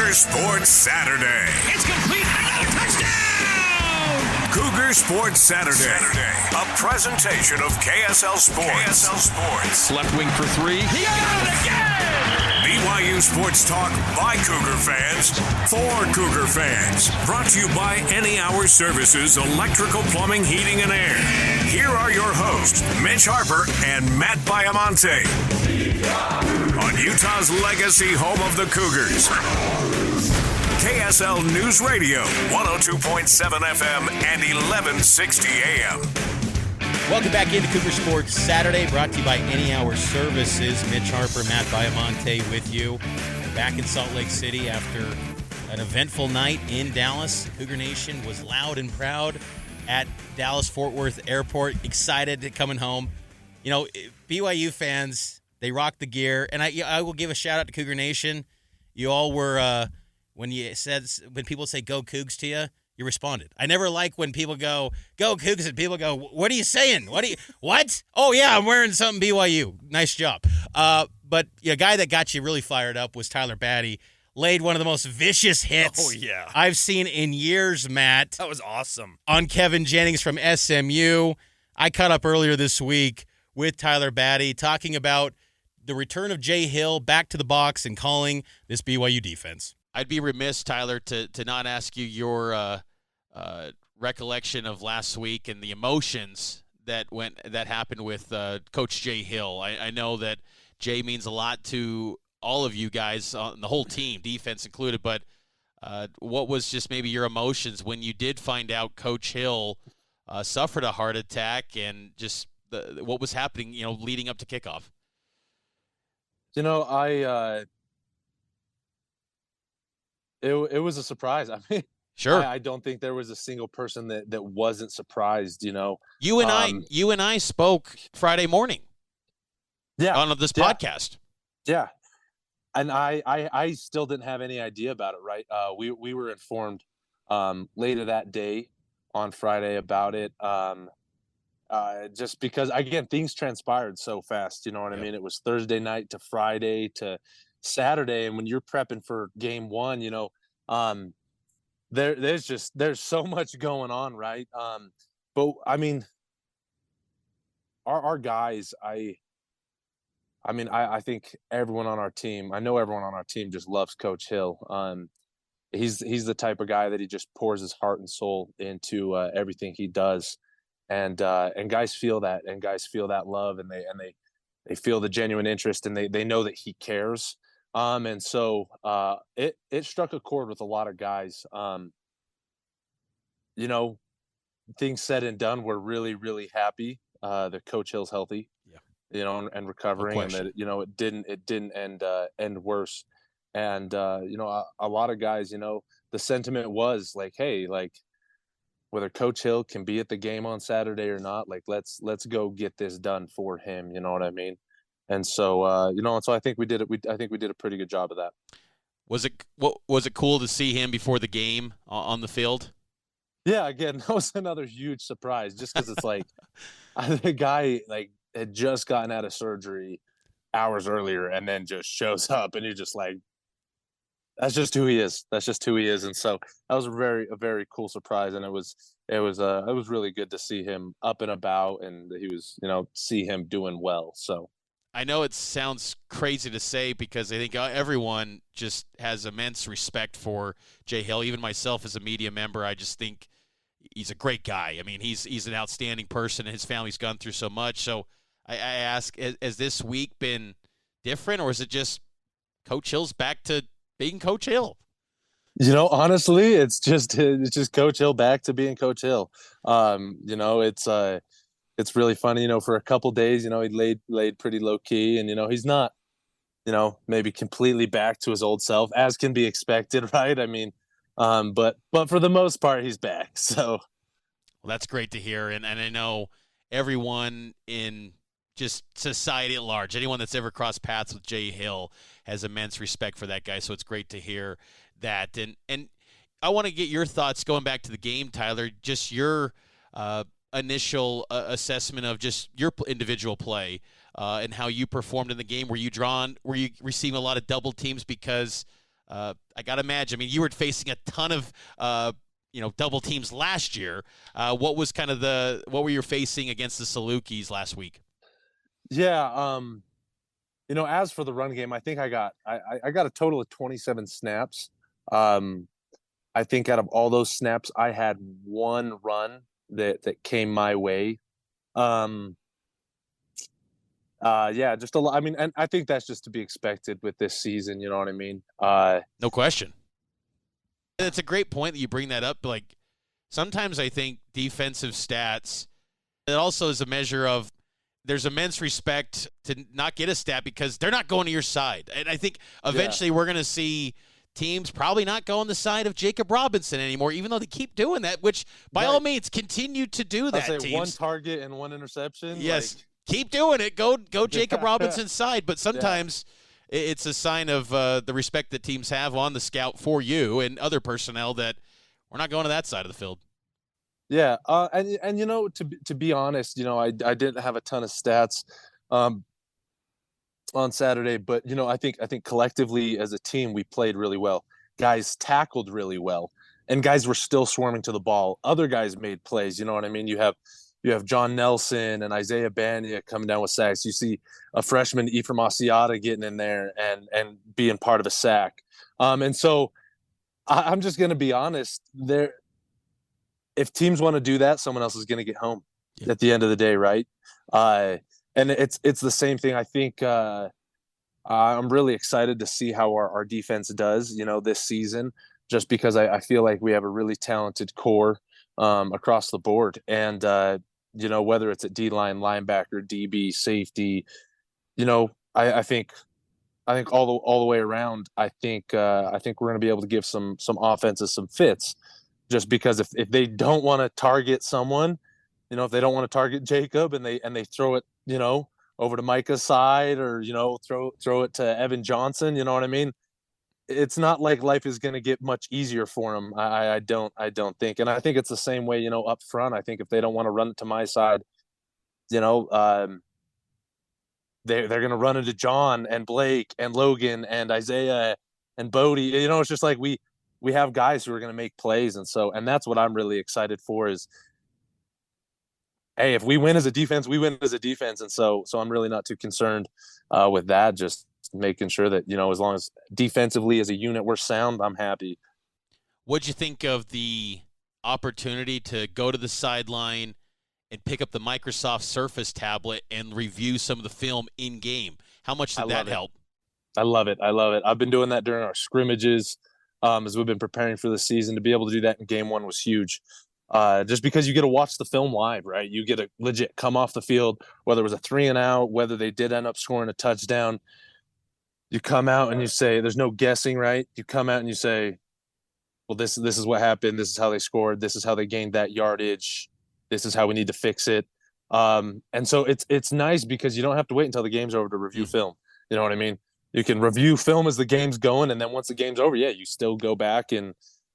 Cougar Sports Saturday. It's complete. Another touchdown! Cougar Sports Saturday. A presentation of KSL Sports. Left wing for three. He got it again! BYU Sports Talk by Cougar fans for Cougar fans. Brought to you by Any Hour Services, Electrical, Plumbing, Heating, and Air. Here are your hosts, Mitch Harper and Matt Baiamonte. On Utah's legacy home of the Cougars. KSL News Radio, 102.7 FM and 1160 AM. Welcome back into Cougar Sports Saturday, brought to you by Any Hour Services. Mitch Harper, Matt Baiamonte with you. Back in Salt Lake City after an eventful night in Dallas. Cougar Nation was loud and proud at Dallas-Fort Worth Airport, excited to coming home. You know, BYU fans, they rocked the gear, and I will give a shout-out to Cougar Nation. You all were, when people say "Go Cougs" to you, you responded. I never like when people go Cougs, and people go, "What are you saying? What? Oh yeah, I'm wearing something BYU. Nice job." But a guy that got you really fired up was Tyler Batty. Laid one of the most vicious hits I've seen in years, Matt. That was awesome. On Kevin Jennings from SMU. I caught up earlier this week with Tyler Batty talking about the return of Jay Hill back to the box and calling this BYU defense. I'd be remiss, Tyler, to not ask you your recollection of last week and the emotions that happened with Coach Jay Hill. I know that Jay means a lot to all of you guys on the whole team, defense included, but what was just maybe your emotions when you did find out Coach Hill suffered a heart attack and just what was happening, leading up to kickoff? It was a surprise. I mean, sure. I don't think there was a single person that wasn't surprised. You and I spoke Friday morning. Yeah. On this podcast. Yeah. And I still didn't have any idea about it. Right. We were informed later that day on Friday about it. Just because, again, things transpired so fast. You know what I mean? It was Thursday night to Friday to Saturday, and when you're prepping for game one, there's so much going on, right? But I mean, our guys, I think everyone on our team, I know everyone on our team just loves Coach Hill. He's the type of guy that he just pours his heart and soul into everything he does, and guys feel that, and guys feel that love, and they feel the genuine interest, and they know that he cares. And so it struck a chord with a lot of guys. Things said and done, we're really, really happy that Coach Hill's healthy, and recovering, and that it didn't end worse. And a lot of guys, the sentiment was like, hey, like, whether Coach Hill can be at the game on Saturday or not, like let's go get this done for him. You know what I mean? And so, so I think we did it. I think we did a pretty good job of that. Was it cool to see him before the game on the field? Yeah, again, that was another huge surprise, just because it's like the guy had just gotten out of surgery hours earlier, and then just shows up, and you're just like, that's just who he is. That's just who he is. And so that was a very cool surprise, and it was really good to see him up and about, and he was see him doing well. So. I know it sounds crazy to say because I think everyone just has immense respect for Jay Hill. Even myself as a media member, I just think he's a great guy. I mean, he's an outstanding person, and his family's gone through so much. So I ask, has this week been different, or is it just Coach Hill's back to being Coach Hill? Honestly, it's just Coach Hill back to being Coach Hill. It's really funny, for a couple days, he laid pretty low key, and, he's not, maybe completely back to his old self, as can be expected. Right. I mean, but for the most part, he's back. So. Well, that's great to hear. And I know everyone in just society at large, anyone that's ever crossed paths with Jay Hill has immense respect for that guy. So it's great to hear that. And I want to get your thoughts going back to the game, Tyler, just your, initial assessment of just your individual play and how you performed in the game. Were you receiving a lot of double teams because I got to imagine. I mean, you were facing a ton of double teams last year. What was what were you facing against the Salukis last week? Yeah, as for the run game, I think I got a total of 27 snaps. I think out of all those snaps, I had one run that came my way. Just a lot. I mean, and I think that's just to be expected with this season. You know what I mean? No question. It's a great point that you bring that up. Like, sometimes I think defensive stats, it also is a measure of there's immense respect to not get a stat because they're not going to your side. And I think eventually we're going to see teams probably not go on the side of Jacob Robinson anymore, even though they keep doing that, which by all means continue to do that. I'll say one target and one interception. Yes. Keep doing it. Go Jacob Robinson's side. But sometimes it's a sign of the respect that teams have on the scout for you and other personnel that we're not going to that side of the field. Yeah. And to be honest, I didn't have a ton of stats on Saturday, but I think collectively as a team we played really well. Guys tackled really well, and guys were still swarming to the ball. Other guys made plays. You know what I mean? You have John Nelson and Isaiah Bania coming down with sacks. You see a freshman Ephraim Asiata getting in there and being part of a sack. And so I'm just going to be honest. If teams want to do that, someone else is going to get home at the end of the day, right? And it's the same thing. I think I'm really excited to see how our defense does, this season, just because I feel like we have a really talented core across the board. And, whether it's at D-line, linebacker, DB, safety, I think all the way around, I think we're going to be able to give some offenses some fits, just because if they don't want to target someone, if they don't want to target Jacob and they throw it, over to Micah's side or, throw it to Evan Johnson, you know what I mean? It's not like life is going to get much easier for them. I don't think. And I think it's the same way, up front. I think if they don't want to run it to my side, they're going to run into John and Blake and Logan and Isaiah and Bodie. It's just like we have guys who are going to make plays. And that's what I'm really excited for is, hey, if we win as a defense, we win as a defense. And so I'm really not too concerned with that. Just making sure that, as long as defensively as a unit we're sound, I'm happy. What'd you think of the opportunity to go to the sideline and pick up the Microsoft Surface tablet and review some of the film in game? How much did that help? I love it. I've been doing that during our scrimmages as we've been preparing for the season. To be able to do that in game one was huge. Just because you get to watch the film live, right? You get to legit come off the field, whether it was a 3-and-out, whether they did end up scoring a touchdown. You come out and you say, there's no guessing, right? You come out and you say, well, this is what happened. This is how they scored. This is how they gained that yardage. This is how we need to fix it. And so it's nice because you don't have to wait until the game's over to review film. You know what I mean? You can review film as the game's going, and then once the game's over, you still go back and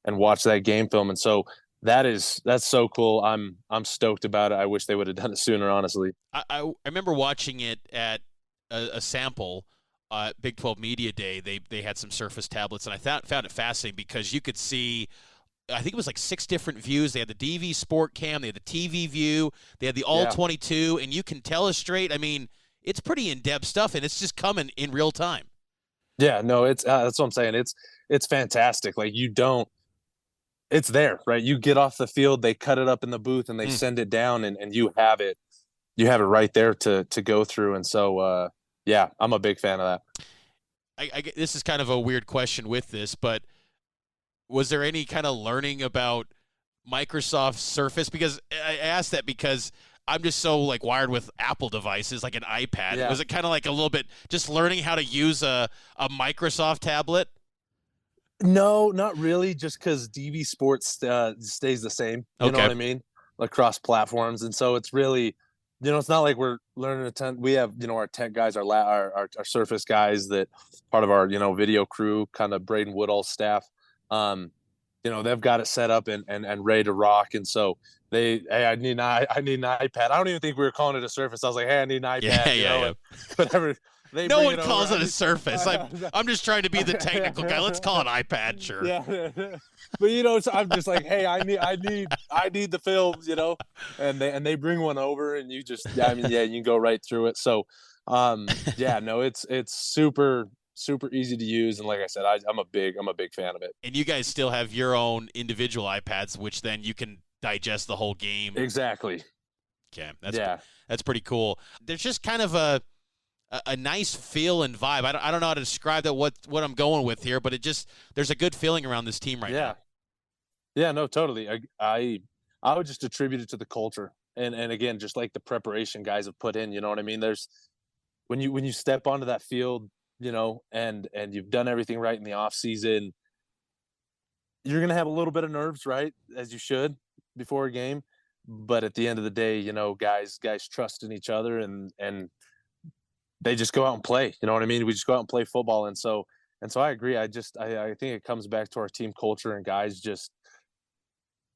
watch that game film. And so that's so cool. I'm stoked about it. I wish they would have done it sooner, honestly. I remember watching it at a sample Big 12 Media Day. They had some Surface tablets, and I found it fascinating because you could see, I think it was like 6 different views. They had the DV Sport Cam, they had the TV view, they had the All-22, and you can telestrate. I mean, it's pretty in-depth stuff, and it's just coming in real time. Yeah, no, it's that's what I'm saying. It's fantastic. Like, it's there, right? You get off the field, they cut it up in the booth, and they send it down, and you have it. You have it right there to go through, and so yeah, I'm a big fan of that. This is kind of a weird question with this, but was there any kind of learning about Microsoft Surface? Because I asked that because I'm just so wired with Apple devices, like an iPad. Yeah. Was it kind of like a little bit just learning how to use a Microsoft tablet? No, not really. Just because DV Sports stays the same. You know what I mean? Across platforms, and so it's really. It's not like we're learning a ton. We have, our tech guys, our Surface guys that part of our, video crew, kind of Braden Woodall's staff. They've got it set up and ready to rock. And so I need an iPad. I don't even think we were calling it a Surface. I was like, hey, I need an iPad. Yeah. Whatever. No one calls it a Surface. I'm just trying to be the technical guy. Let's call it iPad, sure. Yeah, but so I'm just like, hey, I need the films, and they bring one over, and you just, you can go right through it. So, it's super easy to use, and like I said, I'm a big fan of it. And you guys still have your own individual iPads, which then you can digest the whole game. Exactly. Okay, that's pretty cool. There's just kind of a nice feel and vibe. I don't know how to describe that, what I'm going with here, but there's a good feeling around this team right now. Yeah, no, totally. I would just attribute it to the culture, and again, just like the preparation guys have put in. You know what I mean? There's when you step onto that field, and you've done everything right in the off season, you're gonna have a little bit of nerves, right, as you should before a game. But at the end of the day, guys trust in each other, and they just go out and play. You know what I mean? We just go out and play football. And so I agree. I think it comes back to our team culture and guys just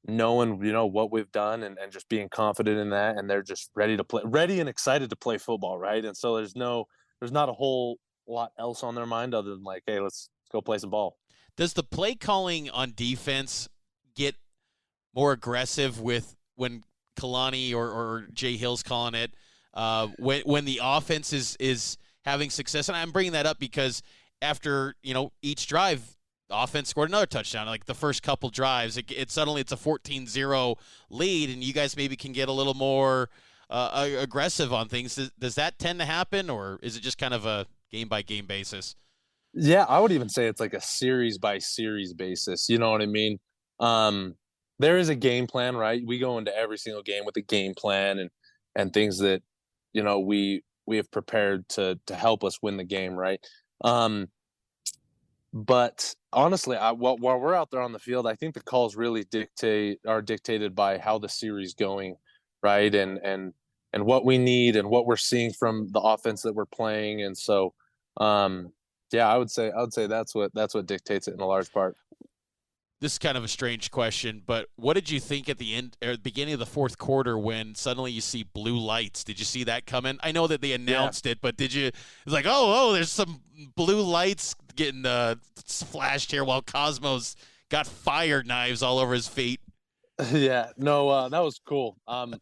knowing, what we've done and just being confident in that. And they're just ready and excited to play football. Right. And so there's not a whole lot else on their mind other than like, hey, let's go play some ball. Does the play calling on defense get more aggressive when Kalani or Jay Hill's calling it? When the offense is having success, and I'm bringing that up because after each drive, the offense scored another touchdown. Like the first couple drives, suddenly it's a 14-0 lead, and you guys maybe can get a little more aggressive on things. Does that tend to happen, or is it just kind of a game by game basis? Yeah, I would even say it's like a series by series basis. You know what I mean? There is a game plan, right? We go into every single game with a game plan and things that we have prepared to help us win the game, right? But honestly, while we're out there on the field, I think the calls really are dictated by how the series going, right? And what we need and what we're seeing from the offense that we're playing. And so, I would say that's what dictates it in a large part. This is kind of a strange question, but what did you think at the end or the beginning of the fourth quarter when suddenly you see blue lights? Did you see that coming? I know that they announced it, but did you? It's like, oh, there's some blue lights getting flashed here while Cosmos got fire knives all over his feet. Yeah, no, that was cool. Our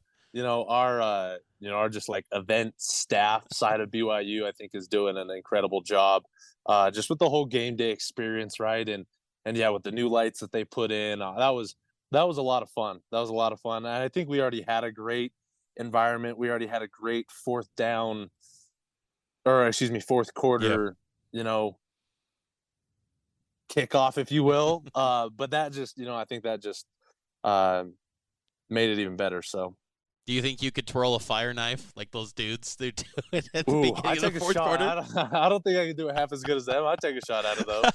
just like event staff side of BYU, I think, is doing an incredible job, just with the whole game day experience, right? And yeah, with the new lights that they put in, that was a lot of fun. And I think we already had a great environment. We already had a great fourth quarter, kickoff, if you will. But that just, I think that just made it even better. So. Do you think you could twirl a fire knife like those dudes do at the beginning of the fourth quarter? I don't think I can do it half as good as them. I'll take a shot out of those.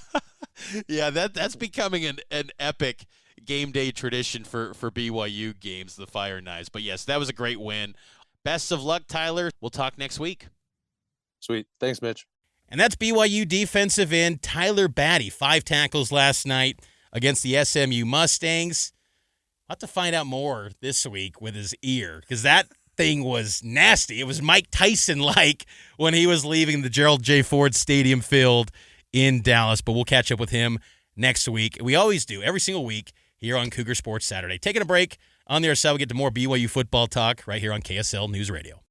Yeah, that's becoming an epic game day tradition for BYU games, the fire knives. But yes, that was a great win. Best of luck, Tyler. We'll talk next week. Sweet. Thanks, Mitch. And that's BYU defensive end Tyler Batty. 5 tackles last night against the SMU Mustangs. I'll have to find out more this week with his ear, because that thing was nasty. It was Mike Tyson-like when he was leaving the Gerald J. Ford Stadium field in Dallas. But we'll catch up with him next week. We always do, every single week here on Cougar Sports Saturday. Taking a break. On the other side, we'll get to more BYU football talk right here on KSL News Radio.